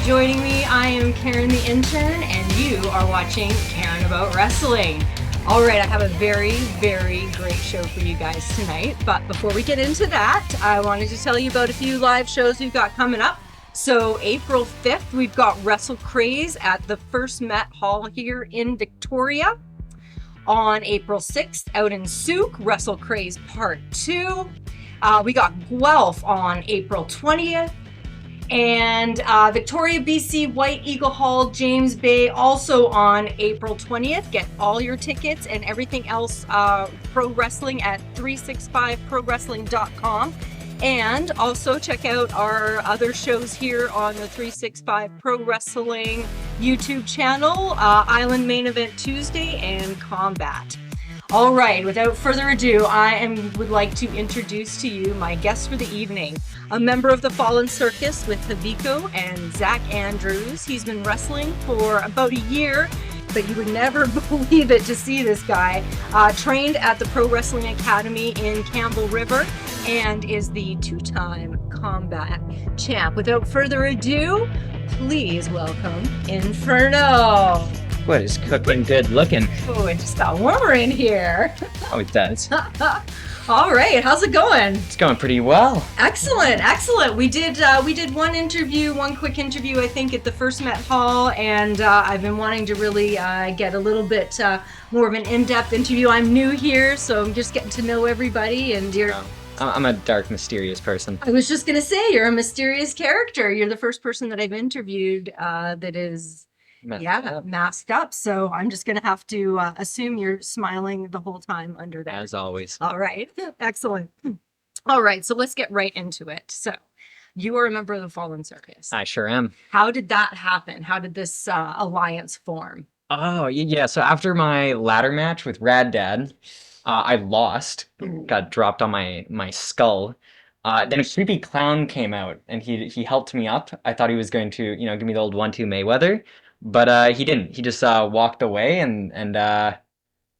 joining me. I am Karen the Intern, and you are watching Karen About Wrestling. All right, I have a very, very great show for you guys tonight. But before we get into that, I wanted to tell you about a few live shows we've got coming up. So April 5th, we've got Wrestle Craze at the First Met Hall here in Victoria. On April 6th, out in Souk, Wrestle Craze Part 2. We got Guelph on April 20th. And Victoria, BC, White Eagle Hall, James Bay, also on April 20th. Get all your tickets and everything else pro wrestling at 365prowrestling.com. And also check out our other shows here on the 365 Pro Wrestling YouTube channel, Island Main Event Tuesday and Combat. All right, without further ado, would like to introduce to you my guest for the evening, a member of the Fallen Circus with Haviko and Zach Andrews. He's been wrestling for about a year, but you would never believe it to see this guy. Trained at the Pro Wrestling Academy in Campbell River and is the two-time combat champ. Without further ado, please welcome Inferno. What is cooking good looking? Oh, it just got warmer in here. Oh, it does. All right, how's it going? It's going pretty well. Excellent. We did one quick interview, I think, at the First Met Hall, and I've been wanting to really get a little bit more of an in-depth interview. I'm new here, so I'm just getting to know everybody, and I'm a dark, mysterious person. I was just gonna say, you're a mysterious character. You're the first person that I've interviewed that is masked up. So I'm just gonna have to assume you're smiling the whole time under there. As always. All right, excellent. All right, so let's get right into it. So you are a member of the Fallen Circus. I sure am. How did that happen? How did this alliance form? Oh, yeah. So after my ladder match with Rad Dad, I lost. Got dropped on my skull. Then a creepy clown came out, and he helped me up. I thought he was going to, give me the old 1-2 Mayweather. But he didn't. He just walked away, and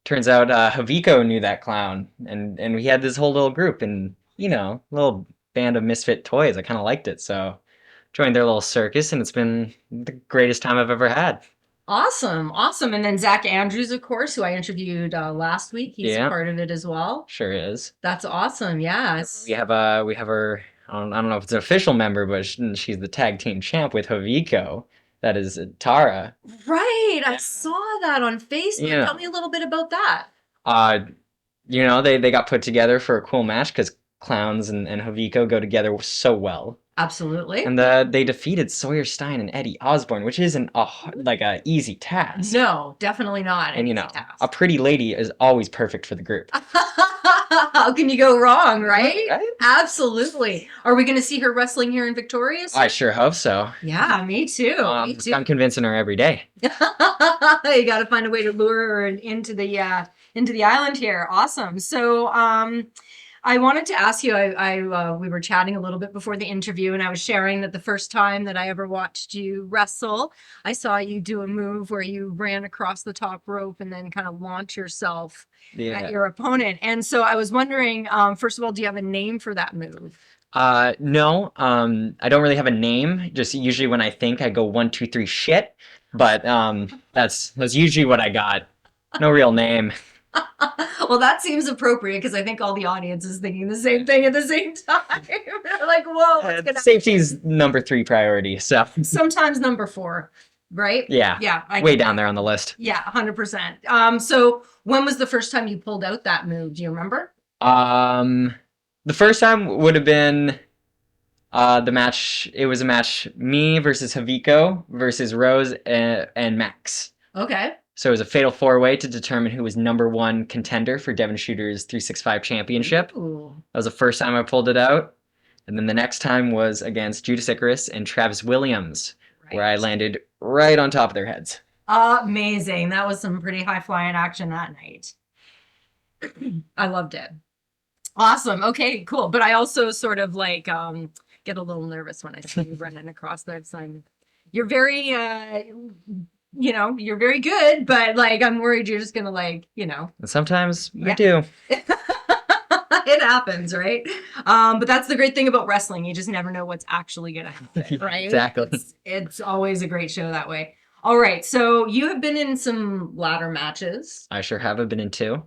turns out Haviko knew that clown, and we had this whole little group, and little band of misfit toys. I kind of liked it, so joined their little circus, and it's been the greatest time I've ever had. Awesome. And then Zach Andrews, of course, who I interviewed last week. He's a part of it as well. Sure is. That's awesome. Yes. We have our I don't know if it's an official member, but she's the tag team champ with Haviko. That is Tara. Right. I saw that on Facebook. Yeah. Tell me a little bit about that. They got put together for a cool match because clowns and Haviko go together so well. Absolutely. And they defeated Sawyer Stein and Eddie Osborne, which isn't a easy task. No, definitely not. And a pretty lady is always perfect for the group. How can you go wrong, right? Right? Absolutely. Are we going to see her wrestling here in Victoria? I sure hope so. Yeah, me too. I'm convincing her every day. You got to find a way to lure her into the island here. Awesome. So, I wanted to ask you, we were chatting a little bit before the interview, and I was sharing that the first time that I ever watched you wrestle, I saw you do a move where you ran across the top rope and then kind of launch yourself at your opponent. And so I was wondering, first of all, do you have a name for that move? No, I don't really have a name. Just usually when I think, I go 1, 2, 3 shit. But that's usually what I got. No real name. Well, that seems appropriate because I think all the audience is thinking the same thing at the same time. They're like, whoa, what's gonna safety's number 3 priority, so. Sometimes number 4, right? Yeah. Yeah. Way down there on the list. Yeah, 100%. So when was the first time you pulled out that move? Do you remember? The first time would have been the match. It was a match, me versus Haviko versus Rose and Max. Okay. So it was a fatal 4-way to determine who was number 1 contender for Devon Shooter's 365 championship. Ooh. That was the first time I pulled it out. And then the next time was against Judas Icarus and Travis Williams, where I landed right on top of their heads. Amazing. That was some pretty high-flying action that night. I loved it. Awesome. Okay, cool. But I also sort of get a little nervous when I see you running across that sign. You're very you're very good, but I'm worried you're just gonna And sometimes I do. it happens, right? But that's the great thing about wrestling. You just never know what's actually gonna happen, right? Exactly. It's always a great show that way. All right, so you have been in some ladder matches. I sure have been in two.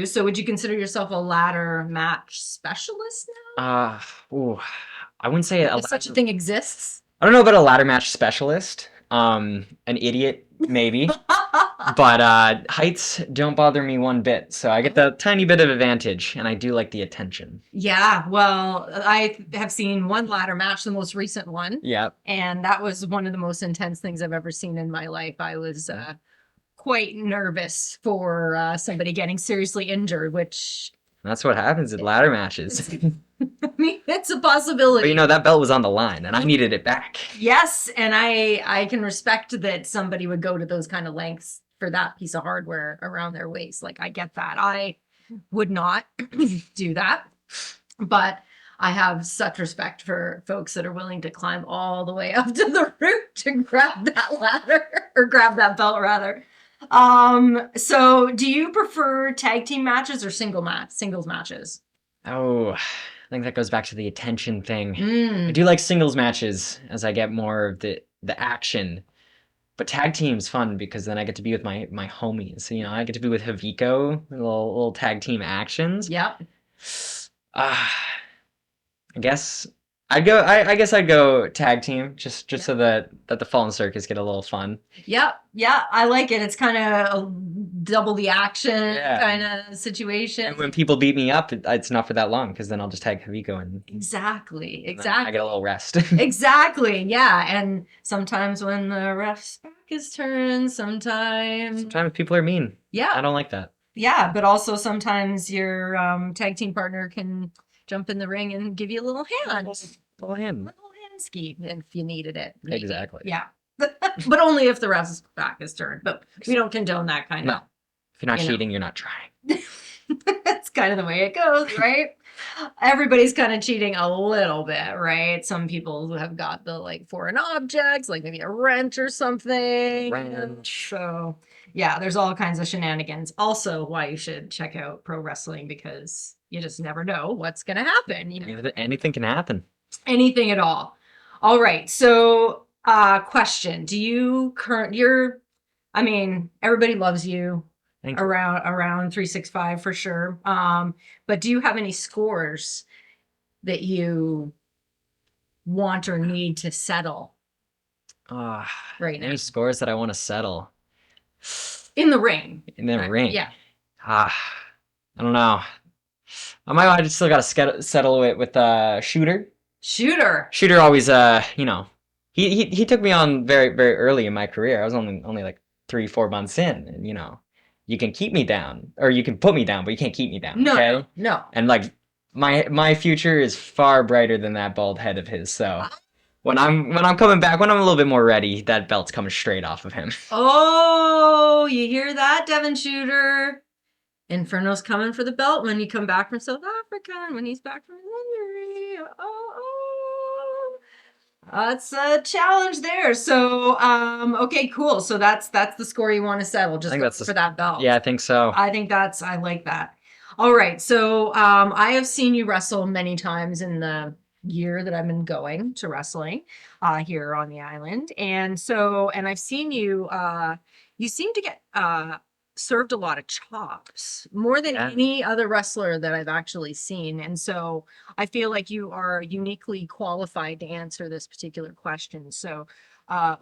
So would you consider yourself a ladder match specialist now? Ooh, I wouldn't say If such a thing exists. I don't know about a ladder match specialist. An idiot maybe, but heights don't bother me one bit. So I get the tiny bit of advantage, and I do like the attention. Yeah, well, I have seen one ladder match, the most recent one. Yeah. And that was one of the most intense things I've ever seen in my life. I was quite nervous for somebody getting seriously injured, which That's what happens in ladder matches. I mean, it's a possibility. But you know, that belt was on the line, and I needed it back. Yes, and I can respect that somebody would go to those kind of lengths for that piece of hardware around their waist. Like, I get that. I would not do that. But I have such respect for folks that are willing to climb all the way up to the roof to grab that ladder or grab that belt rather. So do you prefer tag team matches or singles matches? Oh, I think that goes back to the attention thing. I Mm. do like singles matches as I get more of the action. But tag team's fun because then I get to be with my homies. You know, I get to be with Haviko, little tag team actions. Yep. I guess I'd go. I guess I'd go tag team just so that the Fallen Circus get a little fun. Yep. Yeah, I like it. It's kind of double the action Yeah. kind of situation. And when people beat me up, it's not for that long because then I'll just tag Haviko and Exactly. I Exactly. get a little rest. Exactly. Yeah. And sometimes when the ref's back is turned, sometimes. Sometimes people are mean. Yeah. I don't like that. Yeah. But also sometimes your tag team partner can jump in the ring and give you a little hand. Little hand. Little hand ski if you needed it. Maybe. Exactly. Yeah. But only if the ref's back is turned. But we don't condone that kind of. No. If you're not You know. cheating, you're not trying. That's kind of the way it goes, right? Everybody's kind of cheating a little bit, right? Some people have got the like foreign objects, like maybe a wrench or something. Wrench. So, yeah, there's all kinds of shenanigans. Also, why you should check out pro wrestling because you just never know what's going to happen. You know? Anything can happen. Anything at all. All right. So, question: Do you I mean, everybody loves you. Thank you. Around 365 for sure. But do you have any scores that you want or need to settle right now Any scores that I want to settle in the ring? in the ring? Yeah. I don't know. I just still got to settle it with Shooter. Shooter always you know, he took me on very very early in my career. I was only like 3-4 months in, and you know, you can keep me down or you can put me down, but you can't keep me down. No, okay? no. And like my future is far brighter than that bald head of his. So when I'm coming back, when I'm a little bit more ready, that belt's coming straight off of him. Oh, you hear that, Devin Shooter? Inferno's coming for the belt when you come back from South Africa and when he's back from his injury. That's a challenge there. So, okay, cool. So that's the score you want to settle, just for that belt. Yeah, I think so. I like that. All right. So, I have seen you wrestle many times in the year that I've been going to wrestling, here on the island. And I've seen you, you seem to get, served a lot of chops more than any other wrestler that I've actually seen. And so I feel like you are uniquely qualified to answer this particular question. So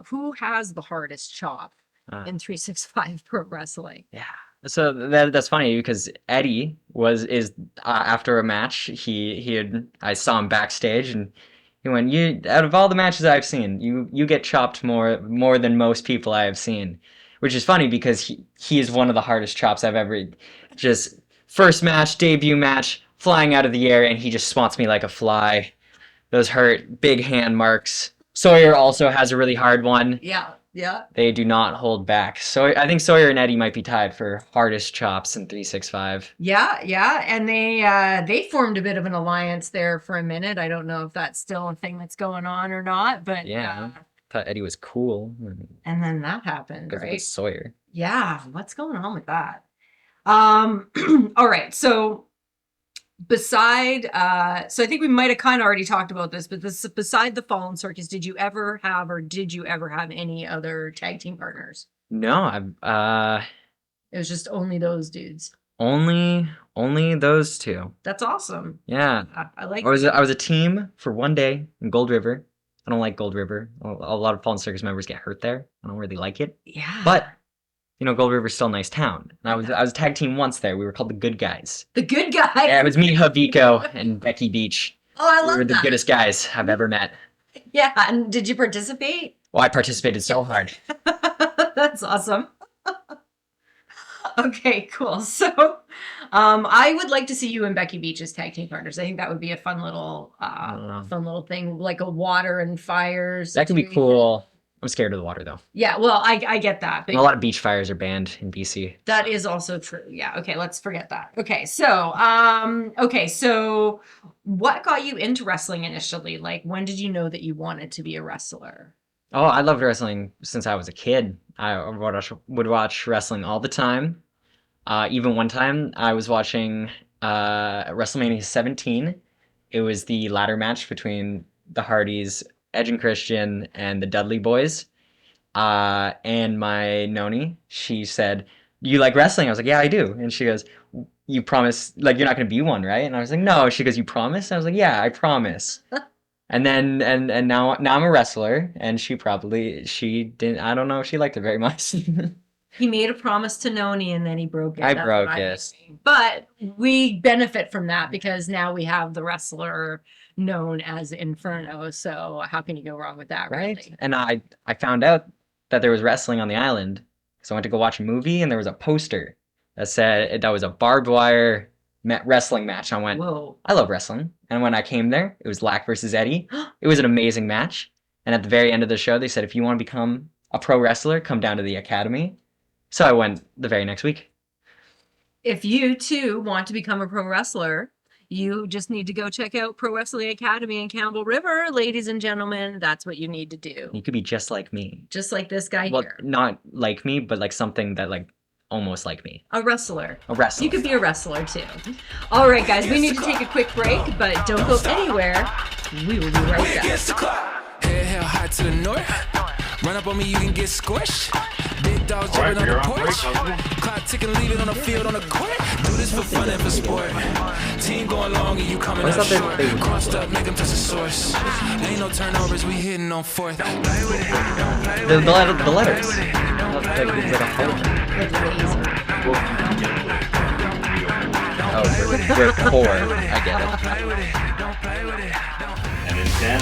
who has the hardest chop in 365 pro wrestling? Yeah. So that's funny because Eddie is after a match, I saw him backstage and he went, "You, out of all the matches I've seen, you get chopped more than most people I have seen." Which is funny because he is one of the hardest chops I've ever, just first match, debut match, flying out of the air, and he just swats me like a fly. Those hurt, big hand marks. Sawyer also has a really hard one. Yeah, yeah. They do not hold back. So I think Sawyer and Eddie might be tied for hardest chops in 365. Yeah, yeah. And they formed a bit of an alliance there for a minute. I don't know if that's still a thing that's going on or not, but yeah. Thought Eddie was cool. And then that happened, right? It was Sawyer. Yeah, what's going on with that? All right. So so I think we might have kind of already talked about this, but this beside the Fallen Circus, did you ever have any other tag team partners? No, I've It was just only those dudes. only those two. That's awesome. Yeah. I like I was a team for one day in Gold River. I don't like Gold River. A lot of Fallen Circus members get hurt there. I don't really like it. Yeah. But Gold River's still a nice town. And I was a tag team once there. We were called the Good Guys. The Good Guys. Yeah, it was me, Haviko, and Becky Beach. Oh, I love We were the that. goodest guys I've ever met. Yeah, and did you participate? Well, I participated so hard. That's awesome. Okay, cool. So, I would like to see you and Becky Beach as tag team partners. I think that would be a fun little thing, like a water and fires. That could be cool. I'm scared of the water though. Yeah, well, I get that. But a lot of beach fires are banned in BC. That is also true. Yeah. Okay, let's forget that. So what got you into wrestling initially? Like, when did you know that you wanted to be a wrestler? Oh, I loved wrestling since I was a kid. I would watch wrestling all the time. Even one time I was watching WrestleMania 17. It was the ladder match between the Hardys, Edge and Christian, and the Dudley Boys. And my noni, she said, "You like wrestling?" I was like, "Yeah, I do." And she goes, "You promise, like, you're not going to be one, right?" And I was like, "No." She goes, "You promise?" And I was like, "Yeah, I promise." And then and now I'm a wrestler, and she didn't, I don't know if she liked it very much. He made a promise to Noni and then he broke it. I broke it. But we benefit from that because now we have the wrestler known as Inferno. So how can you go wrong with that, Right? really? And I found out that there was wrestling on the island. So I went to go watch a movie, and there was a poster that said that was a barbed wire wrestling match. And I went, Whoa. I love wrestling. And when I came there, it was Lack versus Eddie. It was an amazing match. And at the very end of the show, they said, if you want to become a pro wrestler, come down to the academy. So I went the very next week. If you too want to become a pro wrestler, you just need to go check out Pro Wrestling Academy in Campbell River, ladies and gentlemen. That's what you need to do. You could be just like me. Just like this guy Well, here. not like me, but like something that like almost like me. A wrestler. A wrestler. You could be a wrestler too. All right, guys, we need to take a quick break, but don't go anywhere. We will be right back. Hell high to the north. Run up on me, you can get squished. Big dogs jumping on the porch. Clock ticking, leave it on the field, on the court. Do this for fun and for sport. Team going long and you coming up short. Crossed up, make them touch the source. Ain't no turnovers, we hitting on fourth. The letters. Oh, we're poor. I get it. And in 10.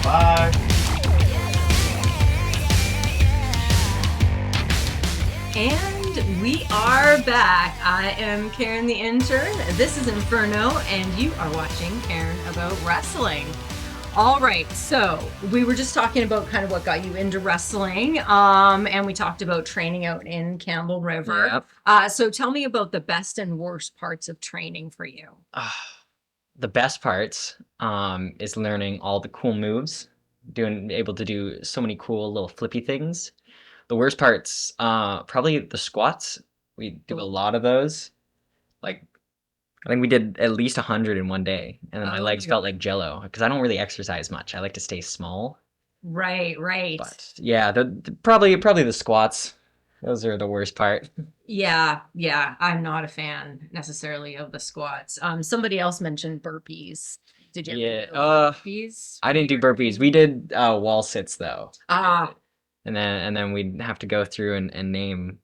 Five. And we are back. I am Karen the Intern. This is Inferno, and you are watching Karen About Wrestling. All right, so we were just talking about kind of what got you into wrestling, and we talked about training out in Campbell River. Yep. So tell me about the best and worst parts of training for you. The best parts is learning all the cool moves, able to do so many cool little flippy things. The worst parts, probably the squats. We do a lot of those. Like, I think we did at least 100 in one day, and then my legs felt like jello because I don't really exercise much. I like to stay small. Right. But yeah, probably the squats. Those are the worst part. Yeah. I'm not a fan necessarily of the squats. Somebody else mentioned burpees. Did you? Yeah. Burpees. I didn't do burpees. We did wall sits though. And then we'd have to go through and name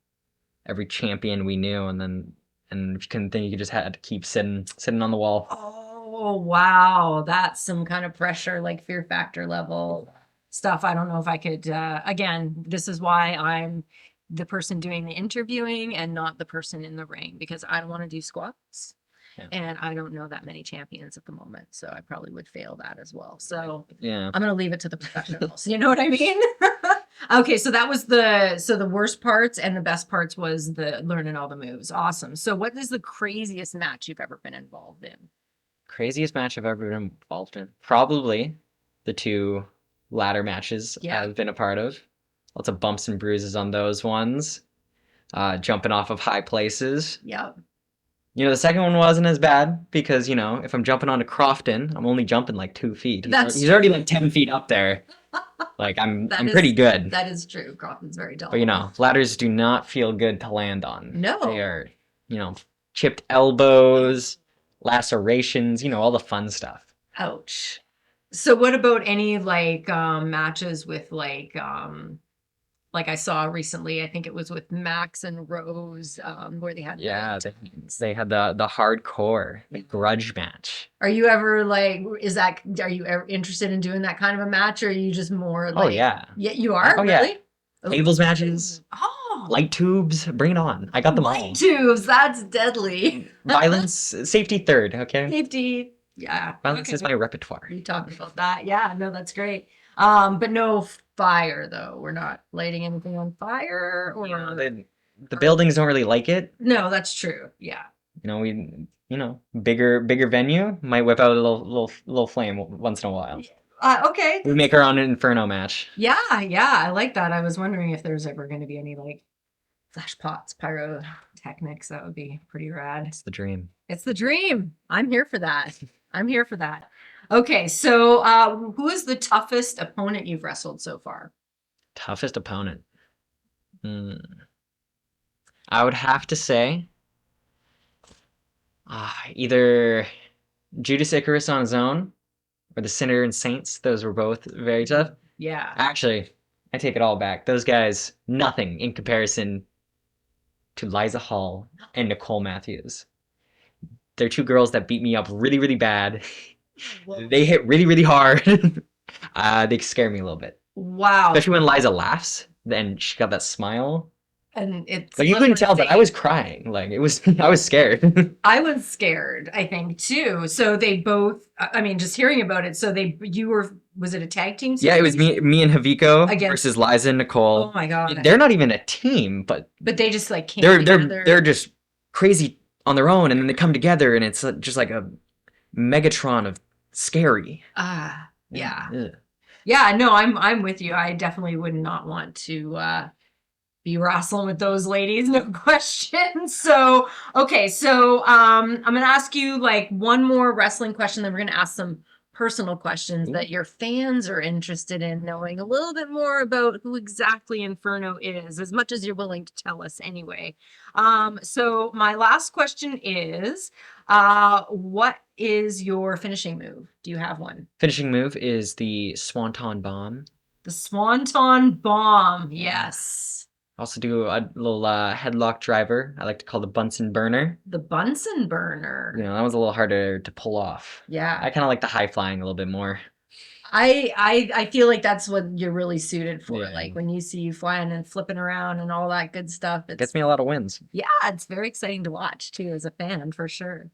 every champion we knew, and if you couldn't think, you just had to keep sitting on the wall. Oh wow, that's some kind of pressure, like fear factor level stuff. I don't know if I could. Again, this is why I'm the person doing the interviewing and not the person in the ring, because I don't want to do squats. Yeah. And I don't know that many champions at the moment, so I probably would fail that as well. So yeah, I'm gonna leave it to the professionals. You know what I mean? Okay, so that was the worst parts, and the best parts was the learning all the moves. Awesome. So what is the craziest match you've ever been involved in? Craziest match I've ever been involved in? Probably the 2 ladder matches I've been a part of. Lots of bumps and bruises on those ones. jumping off of high places. Yep. The second one wasn't as bad because, if I'm jumping onto Crofton, I'm only jumping like 2 feet. He's already like 10 feet up there. Like I'm pretty good. That is true. Crofton's very tall. But ladders do not feel good to land on. No. They are, chipped elbows, lacerations, all the fun stuff. Ouch. So what about any matches with like I saw recently, I think it was with Max and Rose, where they had they had the hardcore grudge match. Are you ever are you ever interested in doing that kind of a match, or are you just more like? Oh yeah. Yeah, you are? Oh really? Yeah. Tables matches. Oh. Light tubes, bring it on. I got them all. Light tubes, that's deadly. Violence, safety third, okay? Safety. Yeah. Violence is my repertoire. We talked about that. Yeah, no, that's great. But no fire though. We're not lighting anything on fire, or the buildings don't really like it. No, that's true. Yeah. We bigger venue might whip out a little flame once in a while. Okay. We make our own Inferno match. Yeah, I like that. I was wondering if there's ever going to be any flash pots, pyrotechnics. That would be pretty rad. It's the dream. It's the dream. I'm here for that. I'm here for that. Okay, so who is the toughest opponent you've wrestled so far? Toughest opponent? I would have to say either Judas Icarus on his own or the Sinner and Saints. Those were both very tough. Yeah. Actually, I take it all back. Those guys, nothing in comparison to Liza Hall and Nicole Matthews. They're two girls that beat me up really, really bad. They hit really, really hard. They scare me a little bit. Wow. Especially when Liza laughs, then she got that smile. And it's you couldn't tell, but I was crying. I was scared. I was scared, I think, too. So they both, just hearing about it. So was it a tag team series? Yeah, it was me and Haviko versus Liza and Nicole. Oh my God. They're not even a team, but they just came together. They're just crazy on their own, and then they come together, and it's just like a Megatron of scary. Yeah. Ugh. Yeah, no, I'm with you. I definitely would not want to be wrestling with those ladies, no question. So, okay, so I'm gonna ask you one more wrestling question, then we're gonna ask some personal questions that your fans are interested in knowing a little bit more about who exactly Inferno is, as much as you're willing to tell us anyway. So my last question is, what is your finishing move? Do you have one? Finishing move is the Swanton Bomb. The Swanton Bomb, yes. I also do a little headlock driver. I like to call the Bunsen burner. The Bunsen burner. That was a little harder to pull off. Yeah. I kind of like the high flying a little bit more. I feel like that's what you're really suited for. Yeah. When you see you flying and flipping around and all that good stuff. It gets me a lot of wins. Yeah, it's very exciting to watch too as a fan, for sure.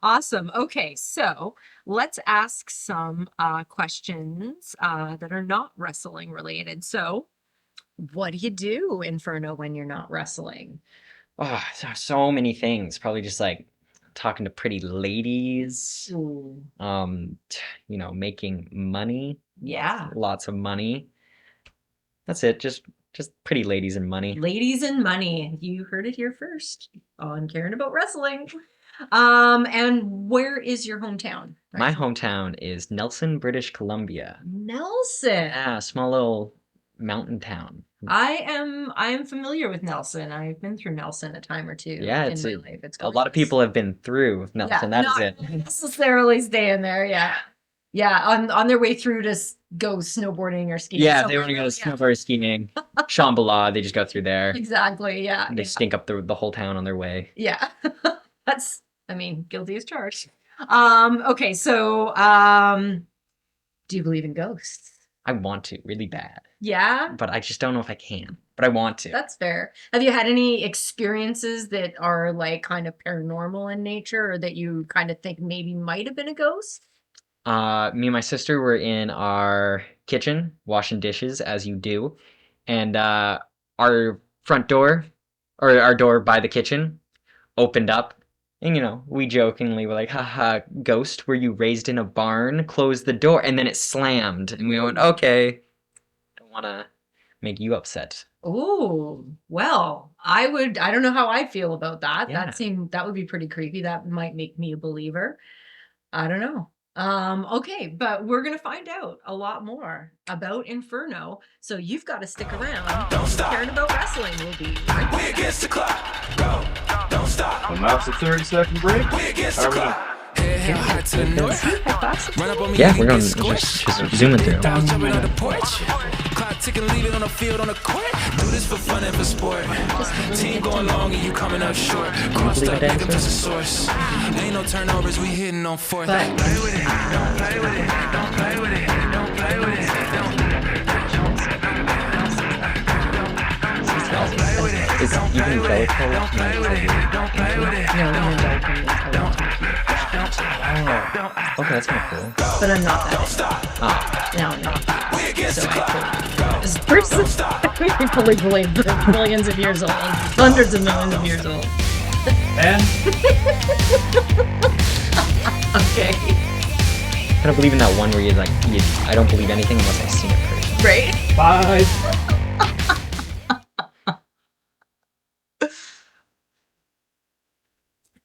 Awesome. Okay, so let's ask some questions that are not wrestling related. So what do you do, Inferno, when you're not wrestling? Oh, there's so many things. Probably just talking to pretty ladies. Ooh. Making money. Yeah. Lots of money. That's it. Just pretty ladies and money. Ladies and money. You heard it here first on Karen About Wrestling. And where is your hometown? My hometown is Nelson, British Columbia. Nelson. Yeah, small little mountain town. I am familiar with Nelson. I've been through Nelson a time or two. Yeah, in my life. It's a lot of people have been through Nelson. Yeah, that is it. Not necessarily staying there. Yeah, yeah. On their way through to go snowboarding or skiing. Yeah, they want to go snowboard skiing. Shambhala, they just go through there. Exactly. Yeah. They stink up the whole town on their way. Yeah, that's. Guilty as charged. Okay, so do you believe in ghosts? I want to really bad. Yeah. But I just don't know if I can. But I want to. That's fair. Have you had any experiences that are kind of paranormal in nature, or that you kind of think maybe might have been a ghost? Me and my sister were in our kitchen washing dishes, as you do, and our front door, or our door by the kitchen, opened up. And, we jokingly were like, haha, ghost, were you raised in a barn? Close the door. And then it slammed. And we went, okay, don't want to make you upset? Oh, well, I don't know how I feel about that. Yeah. That would be pretty creepy. That might make me a believer. I don't know. Okay, but we're gonna find out a lot more about Inferno. So you've got to stick around. Don't stop. Caring about wrestling. We'll be right We back. against the clock. Go. Don't stop. Well, now it's a 30-second break. We against the Are we clock. Head high to the north. Run up on me. Yeah, you we're can going get squished. just zooming through. Dogs jumping on the porch. Clock ticking, leave it on the field, on the court. Do this for fun and for sport. Team going long and you coming up short. Crossed up, make 'em touch the source. Ain't no turnovers, we hitting on fourth. But- Don't play with it, don't play with it, don't play with it, don't play with it, don't play with it. Is even Bellico? Don't play with it, don't play with it. No, even though it can be a lot. Oh, okay, that's kind of cool. But I'm not that. Ah, No, I'm not. We against So the clock. I this person fully believe they're millions of years old, hundreds of millions of years old. And Okay, kind of believe in that one where you like, I don't believe anything unless I've seen it first. right? 5.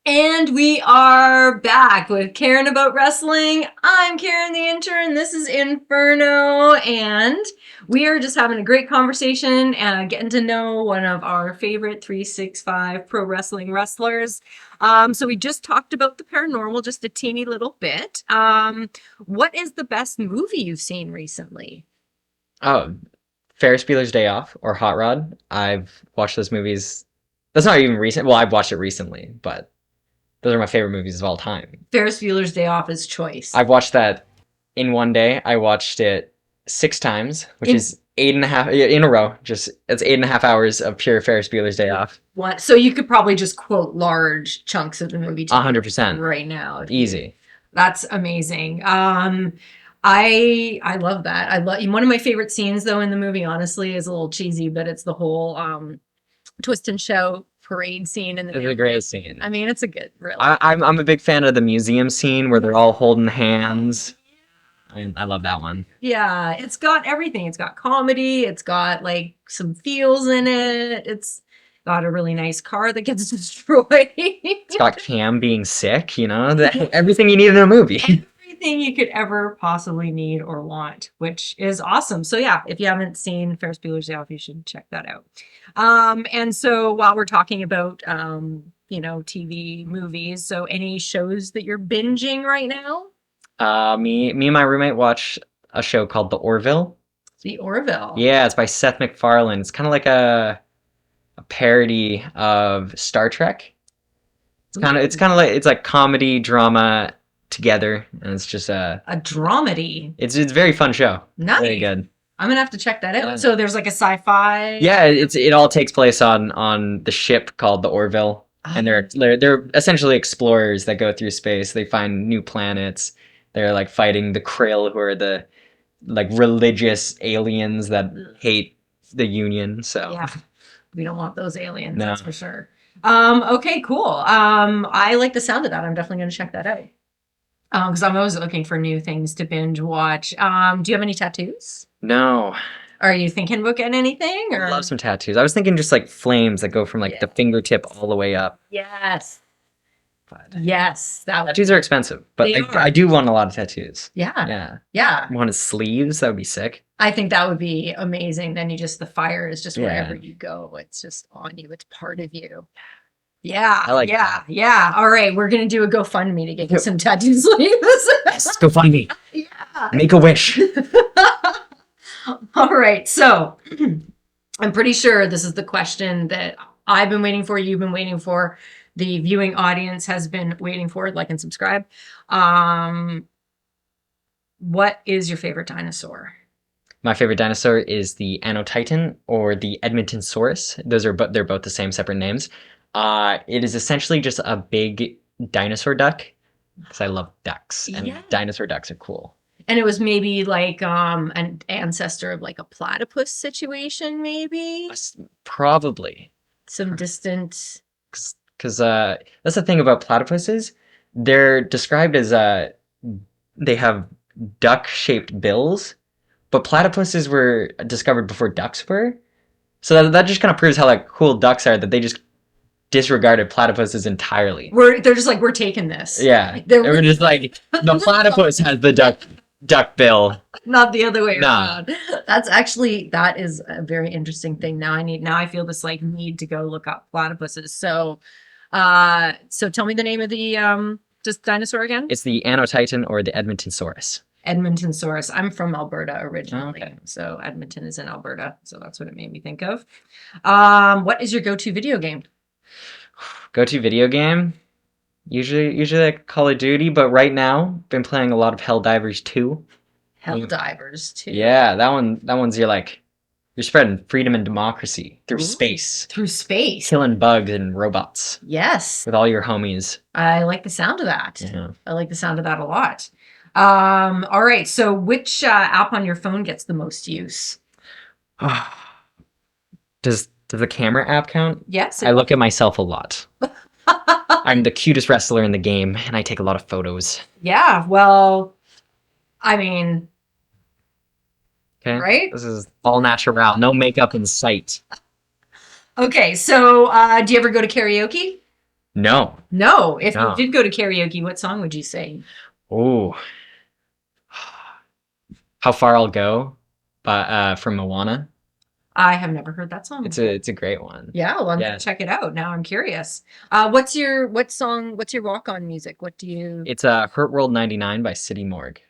And we are back with Karen About Wrestling. I'm Karen the Intern. This is Inferno. And we are just having a great conversation and getting to know one of our favorite 365 pro wrestling wrestlers. So we just talked about the paranormal just a teeny little bit. What is the best movie you've seen recently? Oh, Ferris Bueller's Day Off or Hot Rod. I've watched those movies. That's not even recent. Well, I've watched it recently, but those are my favorite movies of all time. Ferris Bueller's Day Off is choice. I've watched that in one day. I watched it 6 times, which is 8.5 in a row. It's 8.5 hours of pure Ferris Bueller's Day Off. What? So you could probably just quote large chunks of the movie to me 100%. right now. Easy. That's amazing. I love that. I love one of my favorite scenes though in the movie, honestly, is a little cheesy, but it's the whole twist and shout parade scene in the It's a great scene. I mean, it's a good really. I'm a big fan of the museum scene where they're all holding hands. I love that one. Yeah, it's got everything. It's got comedy, it's got like some feels in it. It's got a really nice car that gets destroyed. It's got Cam being sick, everything you need in a movie. Everything you could ever possibly need or want, which is awesome. So yeah, if you haven't seen Ferris Bueller's Day Off, you should check that out. And so while we're talking about TV movies, so any shows that you're binging right now? Me and my roommate watch a show called The Orville. The Orville. Yeah, it's by Seth MacFarlane. It's kind of like a parody of Star Trek. It's like comedy drama together, and it's just A dramedy. it's a very fun show. Nice. Very good. I'm gonna have to check that out. Yeah. So there's like a sci-fi. Yeah, it all takes place on the ship called the Orville, and they're essentially explorers that go through space. They find new planets. They're like fighting the Krill, who are the like religious aliens that hate the Union. So Yeah. We don't want those aliens, No. that's for sure. Okay, cool. I like the sound of that. I'm definitely gonna check that out. Because I'm always looking for new things to binge watch. Do you have any tattoos? no, Are you thinking about getting anything? I Or love some tattoos. I was thinking just like flames that go from like the fingertip all the way up. Yes. But Yes. That would tattoos are expensive, but They are. I do want a lot of tattoos. yeah. Yeah, Yeah. one is sleeves. That would be sick. I think that would be amazing. Then the fire is just Yeah. wherever you go. It's just on you. It's part of you. Yeah. I like yeah. that. Yeah. All right. We're gonna do a GoFundMe to get you some tattoo sleeves. Yes, go find me. Yeah. Make a wish. All right. So I'm pretty sure this is the question that I've been waiting for, you've been waiting for, the viewing audience has been waiting for. Like and subscribe. What is your favorite dinosaur? My favorite dinosaur is the Anotitan or the Edmontonsaurus. They're both the same, separate names. It is essentially just a big dinosaur duck because I love ducks and Yeah. dinosaur ducks are cool. And it was maybe like an ancestor of like a platypus situation, maybe Probably some distant. because that's the thing about platypuses. They're described as they have duck-shaped bills, but platypuses were discovered before ducks were. So that just kind of proves how like cool ducks are that they just disregarded platypuses entirely. They're just like, we're taking this. Yeah, They're they were just like the platypus has the duck bill. not the other way Nah. around. That is a very interesting thing. Now I feel this like need to go look up platypuses. So tell me the name of the just dinosaur again. It's the Anotitan or the Edmontonsaurus. Edmontonsaurus. I'm from Alberta originally. Okay. So Edmonton is in Alberta. So that's what it made me think of. What is your go-to video game? Go-to video game? Usually like Call of Duty, but right now been playing a lot of Helldivers 2. Helldivers 2. Yeah, that one's you're spreading freedom and democracy through Ooh. space. Through space. Killing bugs and robots Yes. with all your homies. I like the sound of that. Yeah. I like the sound of that a lot. All right. So which app on your phone gets the most use? Does the camera app count? Yes. I look at myself a lot. I'm the cutest wrestler in the game, and I take a lot of photos. Yeah. Well, I mean, Okay. right? This is all natural. No makeup in sight. Okay. So do you ever go to karaoke? No. No. If No. you did go to karaoke, what song would you sing? Oh. How Far I'll Go, but from Moana. I have never heard that song. It's a great one. Yeah, well, I'm Yeah. gonna check it out. Now I'm curious. What's your walk-on music? What do you It's Hurt World 99 by City Morgue.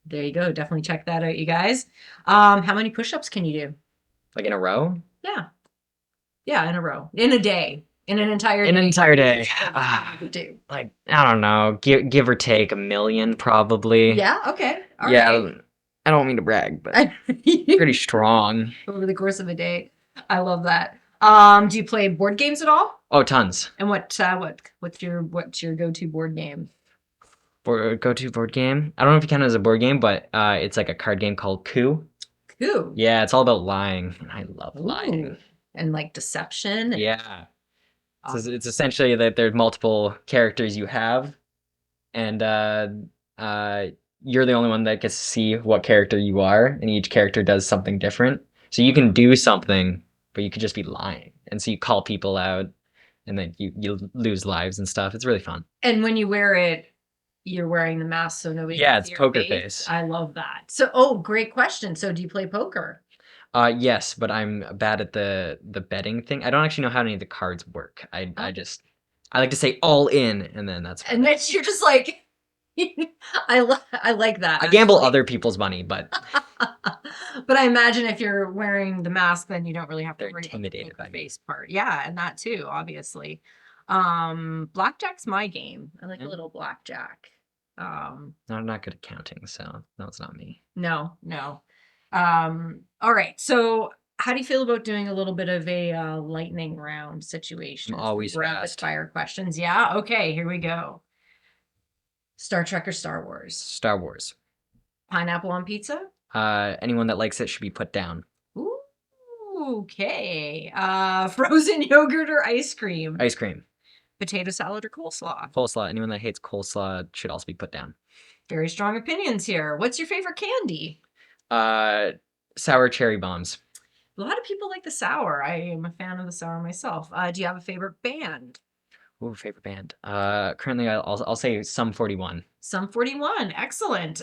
There you go. Definitely check that out, you guys. How many push-ups can you do? Like in a row? Yeah. Yeah, in a row. In a day. In an entire In day. an entire day. You could do. Like, I don't know, give or take 1,000,000 probably. Yeah, okay. All Yeah, right. I don't mean to brag, but pretty strong. Over the course of a day. I love that. Do you play board games at all? Oh, tons. And what's your go-to board game? Go-to board game? I don't know if you count it as a board game, but it's like a card game called Coup. Coup. Yeah, it's all about lying. And I love lying. Ooh. And like deception. Yeah. It's essentially that there's multiple characters you have, and you're the only one that gets to see what character you are, and each character does something different. So you can do something, but you could just be lying. And so you call people out, and then you lose lives and stuff. It's really fun. And when you wear it, you're wearing the mask so nobody Yeah, can it's see your poker face. I love that. So, great question. So do you play poker? Yes, but I'm bad at the betting thing. I don't actually know how any of the cards work. I like to say all in, and then that's And then you're just like, I like that. I gamble actually. other people's money, but But I imagine if you're wearing the mask, then you don't really have to They're worry about the intimidated poker by me. face part. Yeah, and that too, obviously. Blackjack's my game. I like a Yeah. little blackjack. I'm not good at counting, so no, it's not me. No. All right. So how do you feel about doing a little bit of a lightning round situation? I'm always Rapid fast. fire questions. Yeah. Okay. Here we go. Star Trek or Star Wars? Star Wars. Pineapple on pizza? Anyone that likes it should be put down. Ooh, okay. Frozen yogurt or ice cream? Ice cream. Potato salad or coleslaw? Coleslaw. Anyone that hates coleslaw should also be put down. Very strong opinions here. What's your favorite candy? Sour cherry bombs. A lot of people like the sour. I am a fan of the sour myself. Do you have a favorite band? Ooh, favorite band. Currently I'll say Sum 41. Sum 41. Excellent.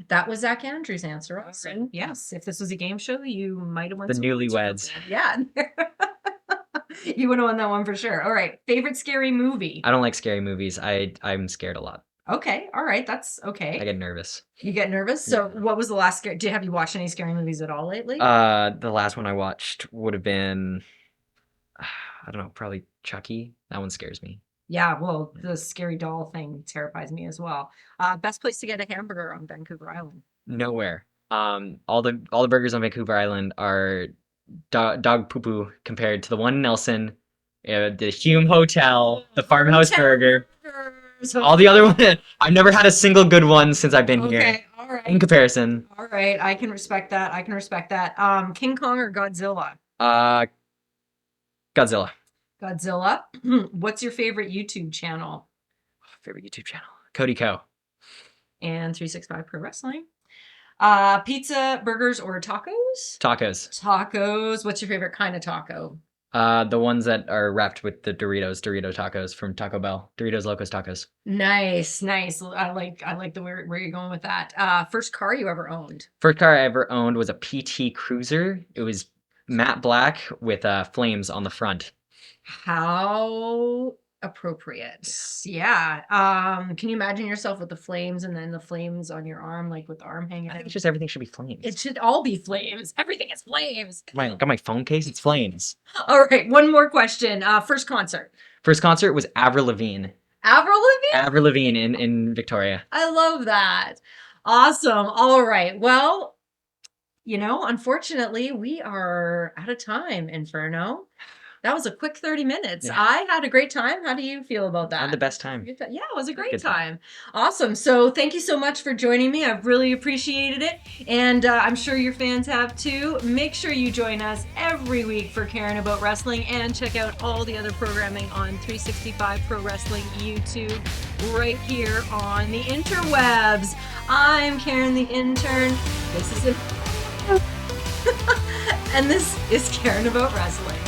That was Zach Andrews' answer also. Alright. Yes. If this was a game show, you might have won The some points for newlyweds. that. Yeah. You would have won that one for sure. All right. Favorite scary movie? I don't like scary movies. I'm scared a lot. Okay. All right. That's okay. I get nervous. You get nervous? So Yeah. what was the last scary? Have you watched any scary movies at all lately? The last one I watched would have been, I don't know, probably Chucky. That one scares me. Yeah, well, the scary doll thing terrifies me as well. Best place to get a hamburger on Vancouver Island. Nowhere. All the burgers on Vancouver Island are dog poo poo compared to the one in Nelson, the Hume Hotel, the Farmhouse Burger, all the other ones. I've never had a single good one since I've been here. Okay, all right. In comparison, All right, I can respect that. King Kong or Godzilla? Godzilla. Godzilla. What's your favorite YouTube channel? Favorite YouTube channel, Cody Co. And 365 Pro Wrestling. Pizza, burgers, or tacos? Tacos. Tacos. What's your favorite kind of taco? The ones that are wrapped with the Dorito tacos from Taco Bell. Doritos Locos Tacos. Nice. I like the where you're going with that. First car you ever owned? First car I ever owned was a PT Cruiser. It was matte black with flames on the front. How appropriate. Yeah. Can you imagine yourself with the flames and then the flames on your arm, like with the arm hanging I think out? it's just everything should be flames. It should all be flames. Everything is flames. Got my phone case, it's flames. All right, one more question. First concert. First concert was Avril Lavigne. Avril Lavigne? Avril Lavigne in Victoria. I love that. Awesome. All right. Well, unfortunately, we are out of time, Inferno. That was a quick 30 minutes. Yeah. I had a great time. How do you feel about that? I had the best time. Yeah, it was a great Good time. Awesome. So thank you so much for joining me. I've really appreciated it. And I'm sure your fans have too. Make sure you join us every week for Karen About Wrestling and check out all the other programming on 365 Pro Wrestling YouTube right here on the interwebs. I'm Karen the Intern. This is and this is Karen About Wrestling.